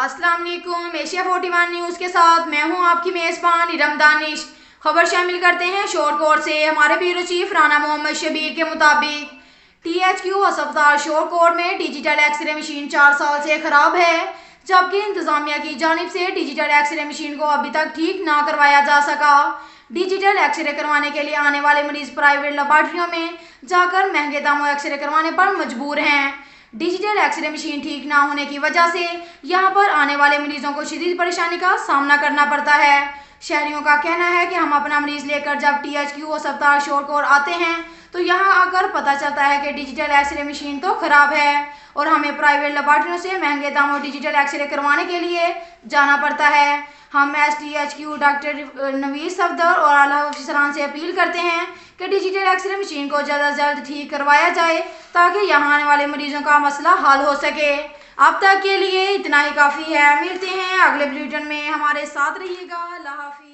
अस्सलाम वालेकुम। Asia 41 news के साथ मैं हूं आपकी मेज़बान इरम दानिश। खबर शामिल करते हैं शोरकोट से। हमारे ब्यूरो चीफ राना मोहम्मद शबीर के मुताबिक THQ अस्पताल शोरकोट में डिजिटल एक्सरे मशीन 4 साल से खराब है, जबकि इंतजामिया की जानिब से डिजिटल एक्सरे मशीन को अभी तक ठीक ना करवाया जा सका। डिजिटल एक्सरे करवाने के लिए आने वाले मरीज प्राइवेट लेबॉर्ट्रियों में जाकर महंगे दामों एक्सरे करवाने पर मजबूर हैं। डिजिटल एक्सरे मशीन ठीक ना होने की वजह से यहां पर आने वाले मरीजों को शदीद परेशानी का सामना करना पड़ता है। शहरियों का कहना है कि हम अपना मरीज लेकर जब THQ अस्पताल शोरकोट आते हैं तो यहां आकर पता चलता है कि डिजिटल एक्सरे मशीन तो खराब है और हमें प्राइवेट लेबॉर्ट्रियों से महंगे दामों डिजिटल एक्सरे करवाने के लिए जाना पड़ता है। हम THQ डॉक्टर नवीर सफदर और आला अफसरान से अपील करते हैं कि डिजिटल एक्सरे मशीन को जल्द से जल्द ठीक करवाया जाए ताकि यहाँ आने वाले मरीजों का मसला हल हो सके। अब तक के लिए इतना ही काफ़ी है। मिलते हैं अगले बुलेटिन में, हमारे साथ रहिएगा। अल्लाह हाफिज़।